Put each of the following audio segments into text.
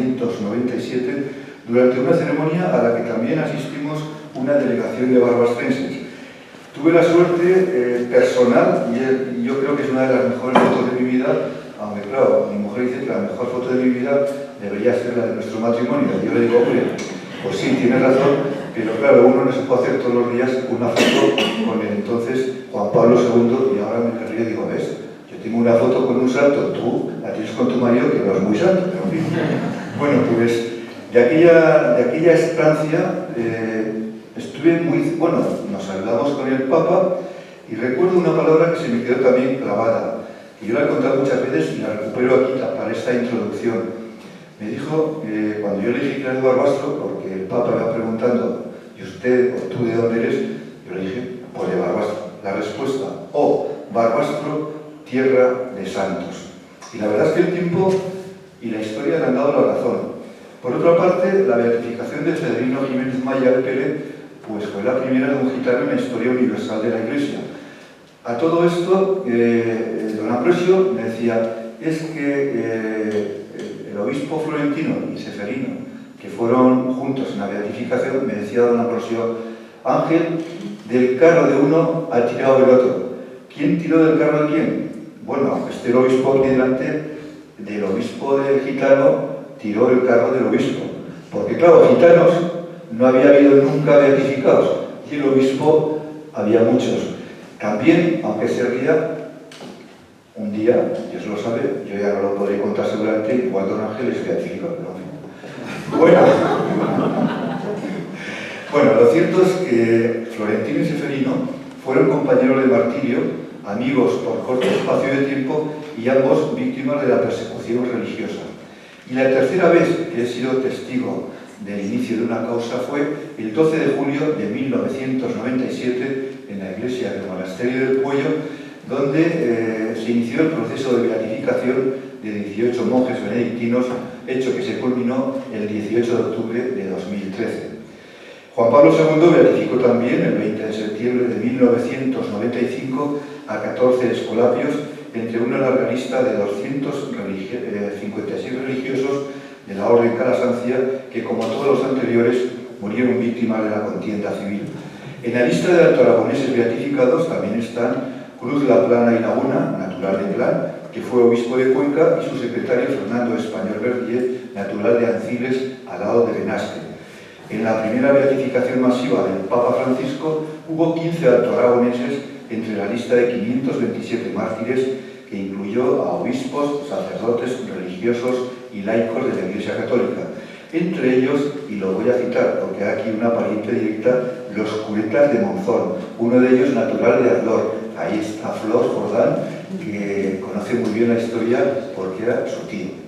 1997 durante una ceremonia a la que también asistimos una delegación de barbastrenses. Tuve la suerte personal, y yo creo que es una de las mejores fotos de mi vida, aunque claro, mi mujer dice que la mejor foto de mi vida debería ser la de nuestro matrimonio. Yo le digo, hombre, pues sí, tienes razón, pero claro, uno no se puede hacer todos los días una foto con el entonces Juan Pablo II, y ahora me río y digo, ¿ves? Yo tengo una foto con un santo, tú la tienes con tu marido, que no es muy santo, pero en fin. Bueno, pues de aquella estancia estuve muy... Bueno, nos saludamos con el Papa y recuerdo una palabra que se me quedó también clavada, que yo la he contado muchas veces y la recupero aquí para esta introducción. Me dijo, cuando yo le dije que era de Barbastro, porque el Papa iba preguntando, ¿y usted o tú de dónde eres? Yo le dije, pues de Barbastro. La respuesta, Barbastro, tierra de santos. Y la verdad es que el tiempo y la historia le han dado la razón. Por otra parte, la beatificación de Cedrino Jiménez Maya Pérez pues fue la primera de un gitano en la historia universal de la Iglesia. A todo esto, don Ambrosio me decía, es que el obispo florentino y Seferino, que fueron juntos en la beatificación, me decía don Ambrosio, Ángel, del carro de uno ha tirado el otro. ¿Quién tiró del carro de quién? Bueno, el obispo aquí delante, del obispo del gitano, tiró el carro del obispo. Porque claro, gitanos no había habido nunca beatificados, y el obispo había muchos. También, aunque se ría, un día, Dios lo sabe, yo ya no lo podré contar seguramente, igual don Ángel es beatificado. Bueno, lo cierto es que Florentino y Seferino fueron compañeros de martirio, amigos por corto espacio de tiempo y ambos víctimas de la persecución religiosa. Y la tercera vez que he sido testigo del inicio de una causa fue el 12 de julio de 1997 en la iglesia del Monasterio del Puello, donde se inició el proceso de beatificación de 18 monjes benedictinos, hecho que se culminó el 18 de octubre de 2013. Juan Pablo II beatificó también el 20 de septiembre de 1995 a 14 escolapios entre una larga lista de 256 religiosos de la Orden Calasancia que, como todos los anteriores, murieron víctimas de la contienda civil. En la lista de altoaragoneses beatificados también están Cruz La Plana y Laguna, natural de Milán, que fue obispo de Cuenca, y su secretario Fernando Español Verdier, natural de Anciles, al lado de Benasque. En la primera beatificación masiva del Papa Francisco hubo 15 altoaragoneses entre la lista de 527 mártires, que incluyó a obispos, sacerdotes, religiosos y laicos de la Iglesia Católica. Entre ellos, y lo voy a citar porque hay aquí una pariente directa, los curetas de Monzón, uno de ellos natural de Ardor. Ahí está Flor Jordán, que conoce muy bien la historia porque era su tío.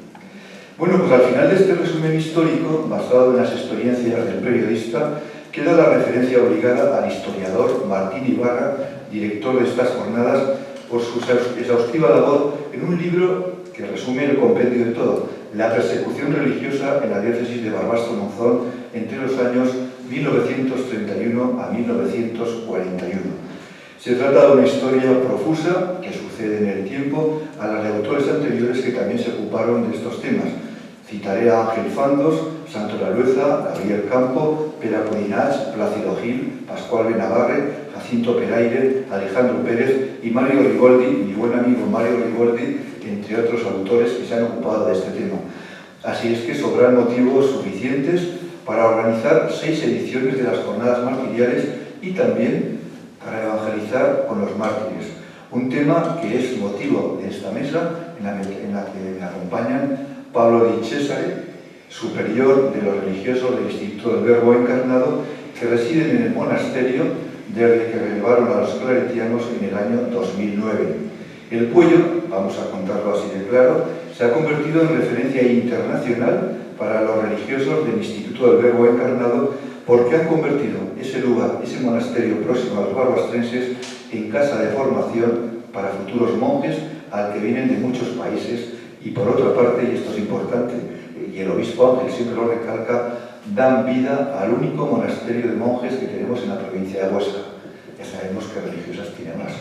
Bueno, pues al final de este resumen histórico, basado en las experiencias del periodista, queda la referencia obligada al historiador Martín Ibarra, director de estas jornadas, por su exhaustiva labor en un libro que resume el compendio de todo, la persecución religiosa en la diócesis de Barbastro-Monzón entre los años 1931 a 1941. Se trata de una historia profusa que sucede en el tiempo a las de autores anteriores que también se ocuparon de estos temas. Citaré a Ángel Fandos, Santo Lalueza, Gabriel Campo, Pere Codinach, Plácido Gil, Pascual Benavarre, Jacinto Peraire, Alejandro Pérez y Mario Rigoldi, mi buen amigo Mario Rigoldi, entre otros autores que se han ocupado de este tema. Así es que sobran motivos suficientes para organizar 6 ediciones de las jornadas martiriales y también para evangelizar con los mártires. Un tema que es motivo de esta mesa, en la que me acompañan Pablo Di Cesare, superior de los religiosos del Instituto del Verbo Encarnado, que residen en el monasterio desde que relevaron a los claretianos en el año 2009. El Puello, vamos a contarlo así de claro, se ha convertido en referencia internacional para los religiosos del Instituto del Verbo Encarnado, porque han convertido ese lugar, ese monasterio próximo a los barbastrenses, en casa de formación para futuros monjes al que vienen de muchos países. Y por otra parte, y esto es importante, y el obispo Ángel siempre lo recalca, dan vida al único monasterio de monjes que tenemos en la provincia de Huesca. Ya sabemos que religiosas tiene más.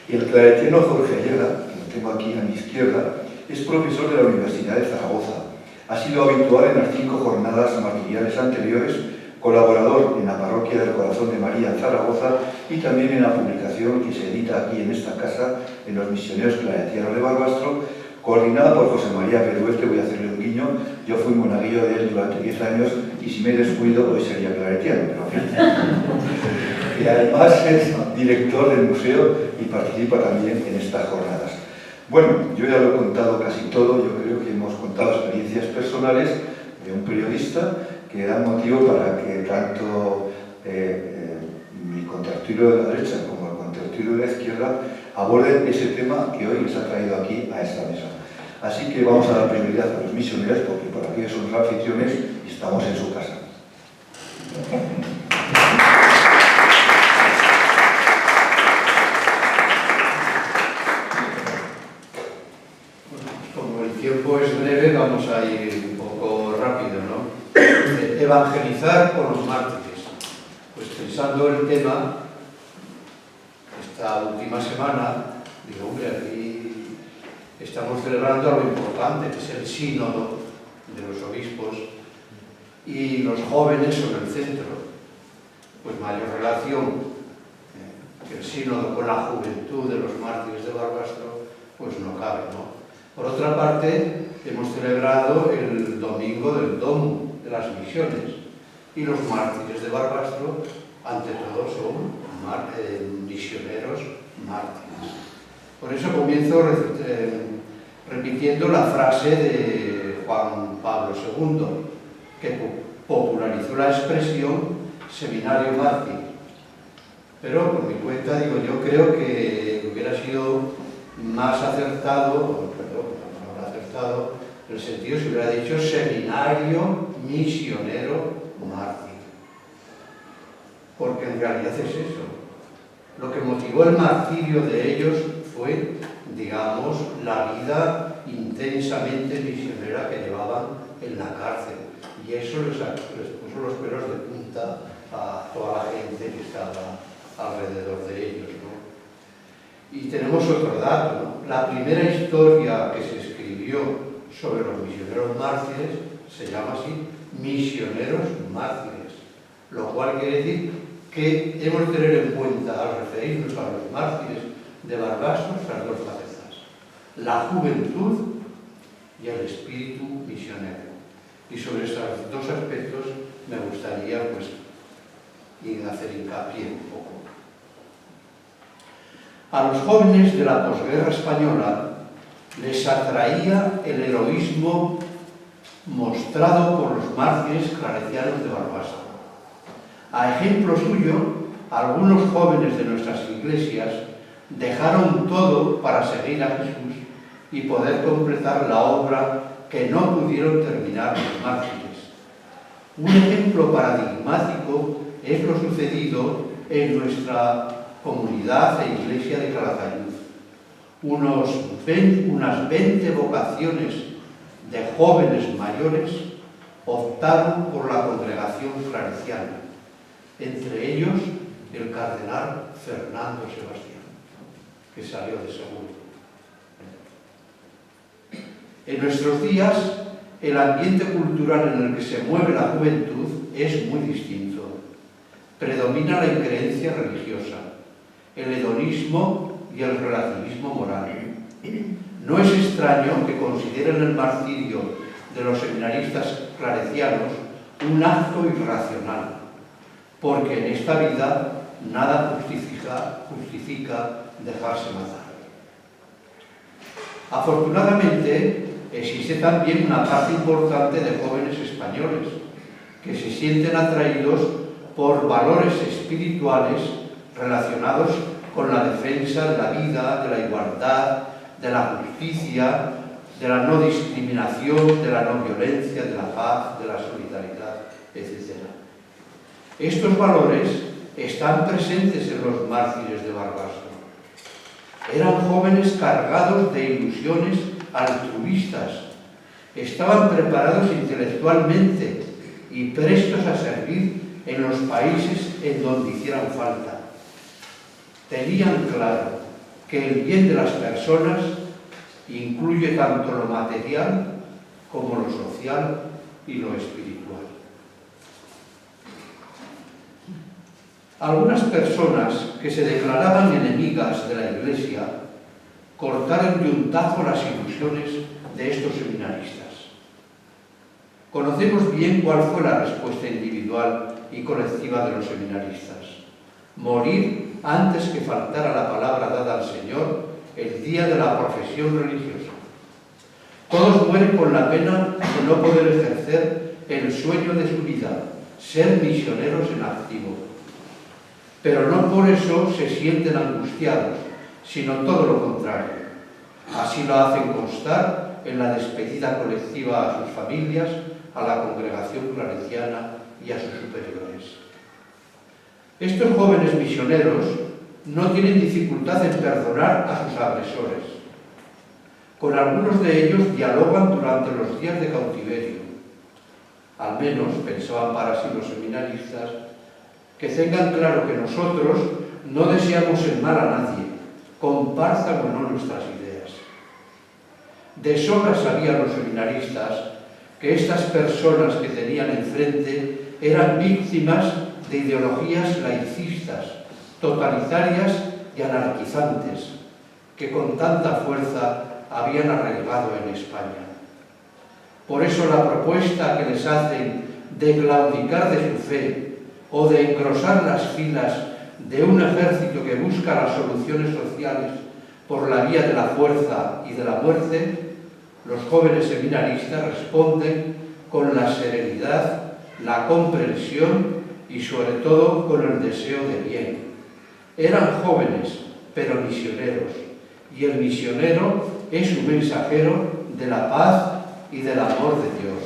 Y el claretiano Jorge Ayala, que lo tengo aquí a mi izquierda, es profesor de la Universidad de Zaragoza. Ha sido habitual en las 5 jornadas martiriales anteriores, colaborador en la Parroquia del Corazón de María en Zaragoza y también en la publicación que se edita aquí en esta casa, en los Misioneros Claretianos de Barbastro, coordinada por José María Peruete. Voy a hacerle un guiño. Yo fui monaguillo de él durante 10 años y si me descuido hoy sería claretiano, pero y además es director del museo y participa también en estas jornadas. Bueno, yo ya lo he contado casi todo. Yo creo que hemos contado experiencias personales de un periodista que dan motivo para que tanto mi contertulio de la derecha como el contertulio de la izquierda aborden ese tema que hoy les ha traído aquí a esta mesa. Así que vamos a dar prioridad a los misioneros porque por aquí son los anfitriones y estamos en su casa. Como el tiempo es breve, vamos a ir un poco rápido, ¿no? Evangelizar por los mártires. Pues pensando el tema, esta última semana, digo, hombre, aquí estamos celebrando algo importante, que es el sínodo de los obispos, y los jóvenes son el centro. Pues mayor relación que el sínodo con la juventud de los mártires de Barbastro, pues no cabe, ¿no? Por otra parte, hemos celebrado el domingo del Domo de las Misiones, y los mártires de Barbastro, ante todo, son misioneros mártires. Por eso comienzo repitiendo la frase de Juan Pablo II, que popularizó la expresión seminario mártir. Pero por mi cuenta, digo, yo creo que hubiera sido más acertado, en el sentido si hubiera dicho seminario misionero mártir. Porque en realidad es eso. Lo que motivó el martirio de ellos fue, digamos, la vida intensamente misionera que llevaban en la cárcel. Y eso les puso los pelos de punta a toda la gente que estaba alrededor de ellos, ¿no? Y tenemos otro dato, ¿no? La primera historia que se escribió sobre los misioneros mártires se llama así, Misioneros Mártires, lo cual quiere decir que hemos de tener en cuenta, al referirnos a los mártires de Barbastro, estas dos facetas: la juventud y el espíritu misionero. Y sobre estos dos aspectos me gustaría, pues, hacer hincapié un poco. A los jóvenes de la posguerra española les atraía el heroísmo mostrado por los mártires claretianos de Barbastro. A ejemplo suyo, algunos jóvenes de nuestras iglesias dejaron todo para seguir a Jesús y poder completar la obra que no pudieron terminar los mártires. Un ejemplo paradigmático es lo sucedido en nuestra comunidad e iglesia de Calatayud. Unas 20 vocaciones de jóvenes mayores optaron por la congregación claretiana, entre ellos el cardenal Fernando Sebastián, que salió de Seguro. En nuestros días, el ambiente cultural en el que se mueve la juventud es muy distinto. Predomina la increencia religiosa, el hedonismo y el relativismo moral. No es extraño que consideren el martirio de los seminaristas claretianos un acto irracional, porque en esta vida nada justifica dejarse matar. Afortunadamente, existe también una parte importante de jóvenes españoles que se sienten atraídos por valores espirituales relacionados con la defensa de la vida, de la igualdad, de la justicia, de la no discriminación, de la no violencia, de la paz, de la solidaridad, etc. Estos valores están presentes en los mártires de Barbastro. Eran jóvenes cargados de ilusiones altruistas, estaban preparados intelectualmente y prestos a servir en los países en donde hicieran falta. Tenían claro que el bien de las personas incluye tanto lo material como lo social y lo espiritual. Algunas personas que se declaraban enemigas de la Iglesia cortaron de un tajo las ilusiones de estos seminaristas. Conocemos bien cuál fue la respuesta individual y colectiva de los seminaristas: morir antes que faltara la palabra dada al Señor el día de la profesión religiosa. Todos mueren con la pena de no poder ejercer el sueño de su vida, ser misioneros en activo. Pero no por eso se sienten angustiados, sino todo lo contrario. Así lo hacen constar en la despedida colectiva a sus familias, a la congregación claretiana y a sus superiores. Estos jóvenes misioneros no tienen dificultad en perdonar a sus agresores. Con algunos de ellos dialogan durante los días de cautiverio. Al menos, pensaban para sí los seminaristas, que tengan claro que nosotros no deseamos el mal a nadie, compartan o no nuestras ideas. De sobra sabían los seminaristas que estas personas que tenían enfrente eran víctimas de ideologías laicistas, totalitarias y anarquizantes, que con tanta fuerza habían arraigado en España. Por eso la propuesta que les hacen de claudicar de su fe o de engrosar las filas de un ejército que busca las soluciones sociales por la vía de la fuerza y de la muerte, los jóvenes seminaristas responden con la serenidad, la comprensión y sobre todo con el deseo de bien. Eran jóvenes, pero misioneros, y el misionero es un mensajero de la paz y del amor de Dios.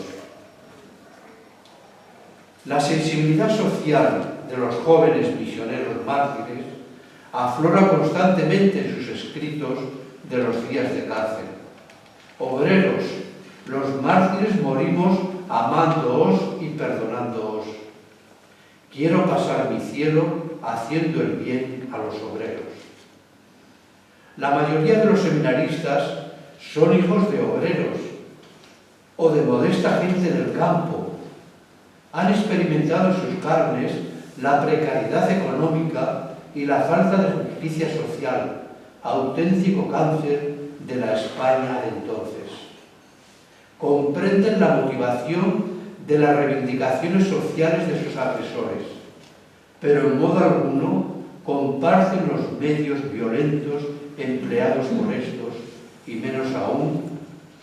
La sensibilidad social de los jóvenes misioneros mártires aflora constantemente en sus escritos de los días de cárcel. Obreros, los mártires morimos amándoos y perdonándoos. Quiero pasar mi cielo haciendo el bien a los obreros. La mayoría de los seminaristas son hijos de obreros o de modesta gente del campo. Han experimentado en sus carnes la precariedad económica y la falta de justicia social, auténtico cáncer de la España de entonces. Comprenden la motivación de las reivindicaciones sociales de sus agresores, pero en modo alguno comparten los medios violentos empleados por estos, y menos aún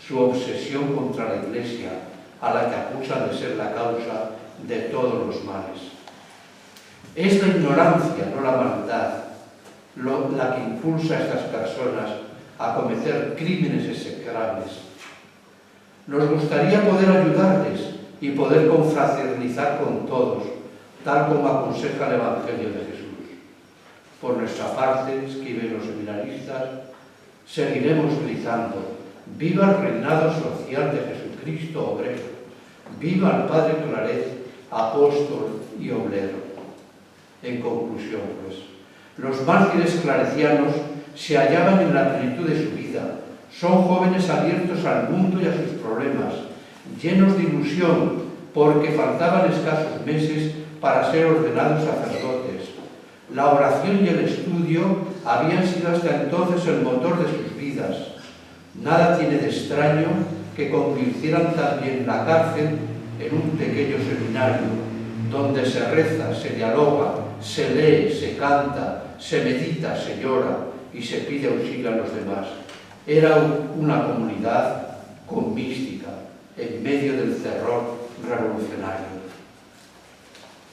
su obsesión contra la Iglesia, a la que acusan de ser la causa de todos los males. Es la ignorancia, no la maldad, la que impulsa a estas personas a cometer crímenes execrables. Nos gustaría poder ayudarles y poder confraternizar con todos, tal como aconseja el Evangelio de Jesús. Por nuestra parte, escriben los seminaristas, seguiremos gritando: ¡viva el reinado social de Jesucristo obrero! ¡Viva el Padre Claret, apóstol y obrero! En conclusión, pues, los mártires claretianos se hallaban en la plenitud de su vida. Son jóvenes abiertos al mundo y a sus problemas, llenos de ilusión, porque faltaban escasos meses para ser ordenados sacerdotes. La oración y el estudio habían sido hasta entonces el motor de sus vidas. Nada tiene de extraño que convirtieran también la cárcel en un pequeño seminario, donde se reza, se dialoga, se lee, se canta, se medita, se llora y se pide auxilio a los demás. Era una comunidad con mística, en medio del terror revolucionario.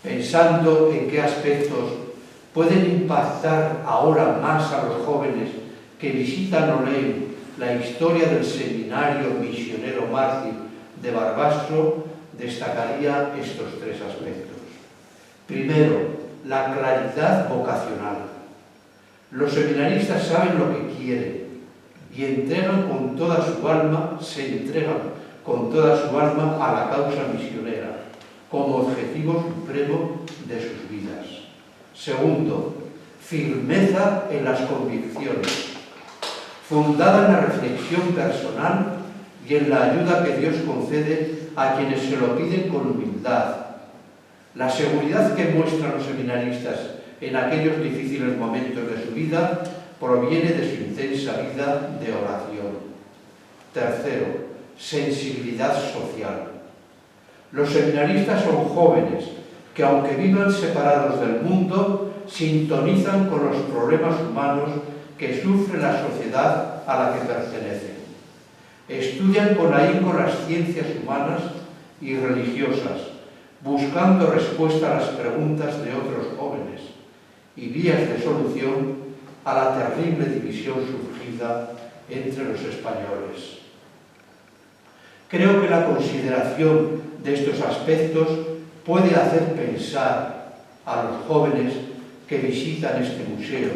Pensando en qué aspectos pueden impactar ahora más a los jóvenes que visitan o leen la historia del seminario misionero mártir de Barbastro, destacaría estos tres aspectos. Primero, la claridad vocacional. Los seminaristas saben lo que quieren y entregan con toda su alma, se entregan con toda su alma a la causa misionera, como objetivo supremo de sus vidas. Segundo, firmeza en las convicciones, fundada en la reflexión personal y en la ayuda que Dios concede a quienes se lo piden con humildad. La seguridad que muestran los seminaristas en aquellos difíciles momentos de su vida proviene de su intensa vida de oración. Tercero, sensibilidad social. Los seminaristas son jóvenes que, aunque vivan separados del mundo, sintonizan con los problemas humanos que sufre la sociedad a la que pertenecen. Estudian con ahínco las ciencias humanas y religiosas, buscando respuesta a las preguntas de otros jóvenes y vías de solución a la terrible división surgida entre los españoles. Creo que la consideración de estos aspectos puede hacer pensar a los jóvenes que visitan este museo,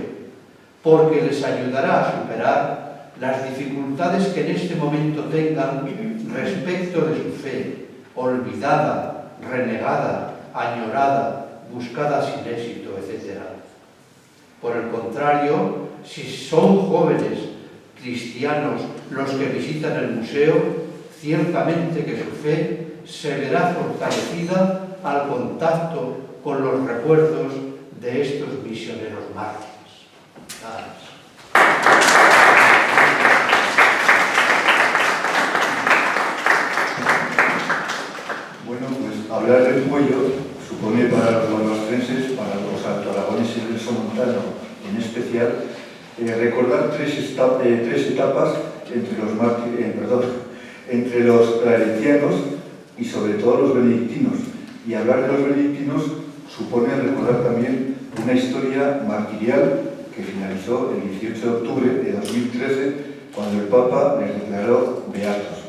porque les ayudará a superar las dificultades que en este momento tengan respecto de su fe, olvidada, renegada, añorada, buscada sin éxito, etc. Por el contrario, si son jóvenes cristianos los que visitan el museo, ciertamente que su fe se verá fortalecida al contacto con los recuerdos de estos misioneros mártires. Bueno, pues hablar del Pueyo supone para los guanabastenses, para los altoaragoneses del Somontano en especial, recordar tres etapas entre los claretianos y sobre todo los benedictinos. Y hablar de los benedictinos supone recordar también una historia martirial que finalizó el 18 de octubre de 2013, cuando el Papa les declaró beatos.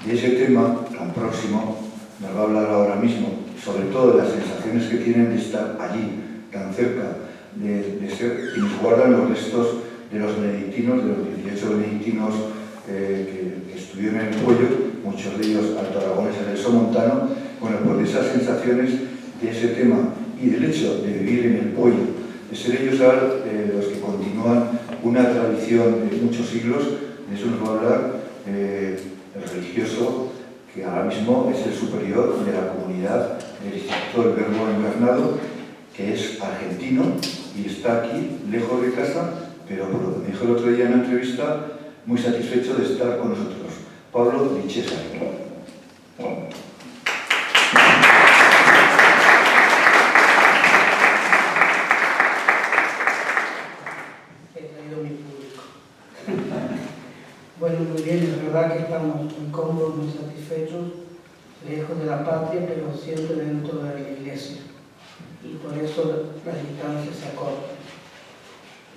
De ese tema tan próximo nos va a hablar ahora mismo, sobre todo de las sensaciones que tienen de estar allí, tan cerca, de ser quienes guardan los restos de los benedictinos, de los 18 benedictinos que estuvieron en el Pueyo, muchos de ellos altoaragoneses del Somontano. Bueno, pues de esas sensaciones, de ese tema y del hecho de vivir en el Pueyo, de ser ellos los que continúan una tradición de muchos siglos, de eso nos va a hablar el religioso que ahora mismo es el superior de la comunidad del Instituto del Verbo Encarnado, que es argentino y está aquí, lejos de casa, pero por lo que me dijo el otro día en una entrevista, muy satisfecho de estar con nosotros. Pablo Lichesa. Bueno, muy bien, es verdad que estamos muy cómodos, muy satisfechos, lejos de la patria, pero siempre dentro de la iglesia. Y por eso las distancias se acortan.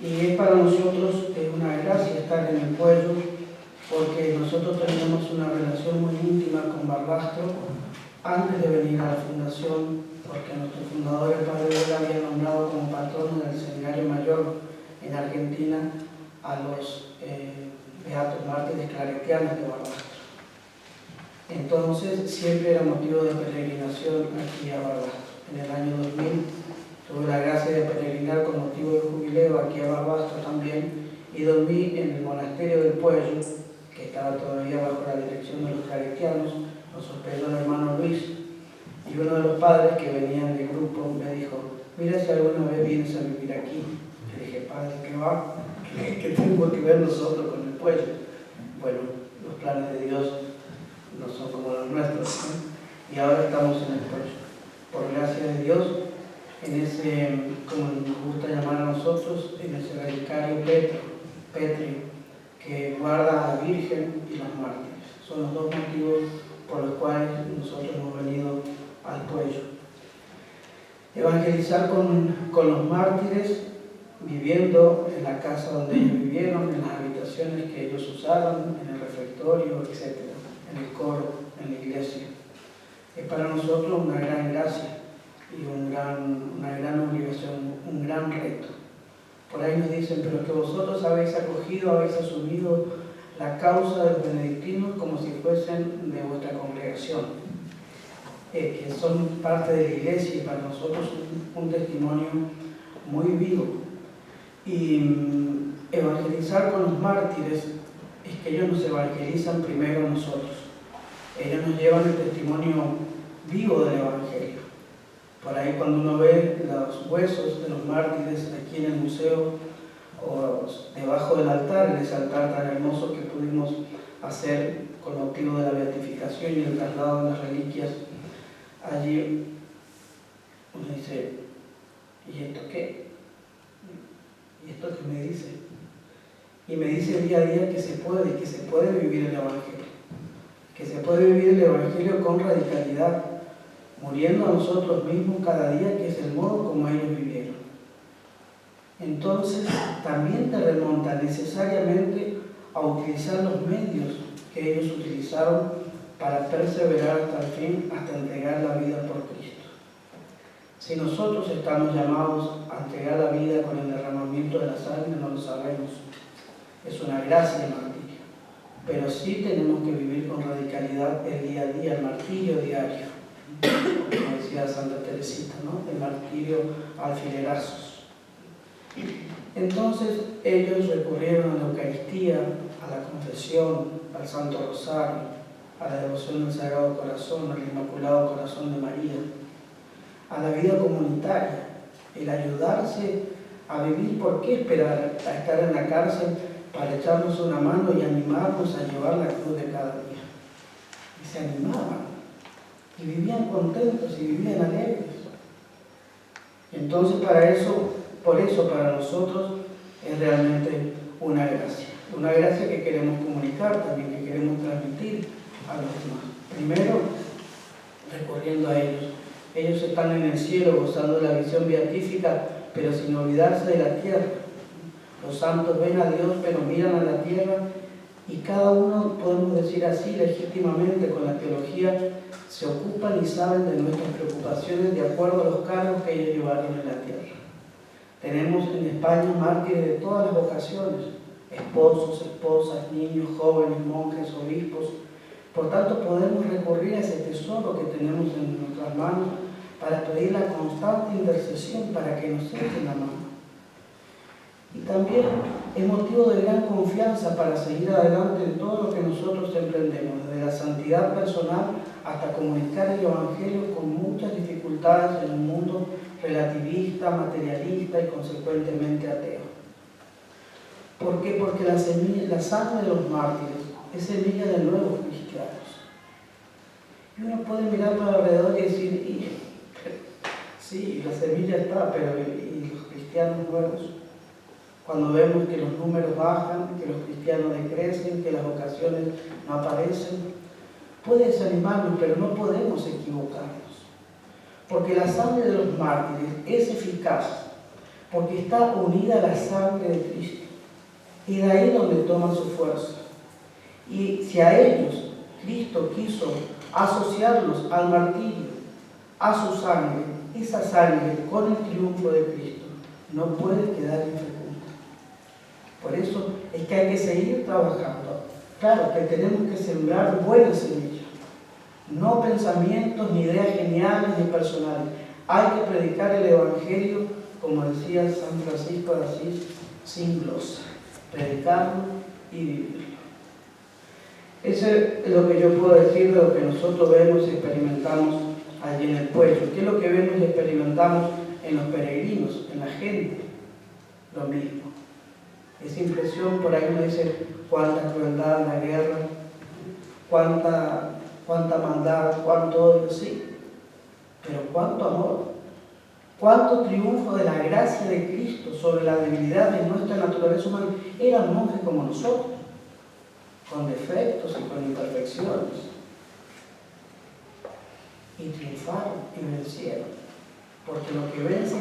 Y es para nosotros una gracia estar en el Pueyo, porque nosotros teníamos una relación muy íntima con Barbastro antes de venir a la fundación, porque nuestro fundador, el padre Vela, había nombrado como patrono del Seminario Mayor en Argentina a los beatos mártires claretianos de Barbastro. Entonces siempre era motivo de peregrinación aquí a Barbastro. En el año 2000 tuve la gracia de peregrinar con motivo de jubileo aquí a Barbastro también, y dormí en el monasterio del Pueyo, que estaba todavía bajo la dirección de los claretianos. Nos hospedó el hermano Luis, y uno de los padres que venían del grupo me dijo: mira si alguna vez vienes a vivir aquí. Le dije: padre, ¿qué va? ¿Qué tengo que ver nosotros con el Pueyo? Bueno, los planes de Dios no son como los nuestros, ¿no? Y ahora estamos en el Pueyo. Por gracia de Dios, en ese, como nos gusta llamar a nosotros, en ese relicario pétreo, que guarda a la Virgen y los mártires. Son los dos motivos por los cuales nosotros hemos venido al Pueyo. Evangelizar con los mártires, viviendo en la casa donde ellos vivieron, en las habitaciones que ellos usaban, en el refectorio, etc., en el coro, en la iglesia. Es para nosotros una gran gracia y una gran obligación, un gran reto. Por ahí nos dicen: pero que vosotros habéis acogido, habéis asumido la causa de los benedictinos como si fuesen de vuestra congregación, que son parte de la iglesia, y para nosotros un testimonio muy vivo. Y evangelizar con los mártires es que ellos nos evangelizan primero a nosotros. Ellos nos llevan el testimonio vivo del Evangelio. Por ahí cuando uno ve los huesos de los mártires aquí en el museo o debajo del altar, en ese altar tan hermoso que pudimos hacer con motivo de la beatificación y el traslado de las reliquias, allí uno dice, ¿y esto qué? ¿Y esto qué me dice? Y me dice día a día que se puede vivir el Evangelio, que se puede vivir el Evangelio con radicalidad, muriendo a nosotros mismos cada día, que es el modo como ellos vivieron. Entonces, también te remonta necesariamente a utilizar los medios que ellos utilizaron para perseverar hasta el fin, hasta entregar la vida por Cristo. Si nosotros estamos llamados a entregar la vida con el derramamiento de la sangre, no lo sabemos. Es una gracia el martirio. Pero sí tenemos que vivir con radicalidad el día a día, el martirio diario. Como decía Santa Teresita, ¿no? El martirio a alfilerazos. Entonces ellos recurrieron a la Eucaristía, a la confesión, al Santo Rosario, a la devoción del Sagrado Corazón, al Inmaculado Corazón de María, a la vida comunitaria, el ayudarse a vivir. ¿Por qué esperar a estar en la cárcel para echarnos una mano y animarnos a llevar la cruz de cada día? Y se animaban, y vivían contentos, y vivían alegres. Entonces por eso para nosotros es realmente una gracia que queremos comunicar también, que queremos transmitir a los demás. Primero, recurriendo a ellos. Ellos están en el cielo gozando de la visión beatífica, pero sin olvidarse de la tierra. Los santos ven a Dios, pero miran a la tierra, y cada uno, podemos decir así, legítimamente con la teología, se ocupan y saben de nuestras preocupaciones de acuerdo a los cargos que ellos llevaron en la tierra. Tenemos en España mártires de todas las vocaciones, esposos, esposas, niños, jóvenes, monjes, obispos. Por tanto, podemos recurrir a ese tesoro que tenemos en nuestras manos para pedir la constante intercesión para que nos echen la mano. Y también es motivo de gran confianza para seguir adelante en todo lo que nosotros emprendemos, desde la santidad personal hasta comunicar el Evangelio con muchas dificultades en un mundo relativista, materialista y consecuentemente ateo. ¿Por qué? Porque la sangre de los mártires es semilla de nuevos cristianos. Y uno puede mirar para alrededor y decir, sí, la semilla está, pero ¿y los cristianos nuevos? Cuando vemos que los números bajan, que los cristianos decrecen, que las vocaciones no aparecen, puede desanimarnos, pero no podemos equivocarnos. Porque la sangre de los mártires es eficaz, porque está unida a la sangre de Cristo. Y de ahí donde toman su fuerza. Y si a ellos Cristo quiso asociarlos al martirio, a su sangre, esa sangre con el triunfo de Cristo no puede quedar infecunda. Por eso es que hay que seguir trabajando. Claro que tenemos que sembrar buenas semillas, no pensamientos ni ideas geniales ni personales. Hay que predicar el Evangelio, como decía San Francisco de Asís, sin glosa. Predicarlo y vivirlo. Eso es lo que yo puedo decir de lo que nosotros vemos y experimentamos allí en el pueblo. ¿Qué es lo que vemos y experimentamos en los peregrinos, en la gente? Lo mismo. Esa impresión, por ahí uno dice, cuánta crueldad en la guerra, cuánta maldad, cuánto odio, sí, pero cuánto amor. Cuánto triunfo de la gracia de Cristo sobre la debilidad de nuestra naturaleza humana. Eran monjes como nosotros, con defectos y con imperfecciones. Y triunfaron y vencieron. Porque lo que vence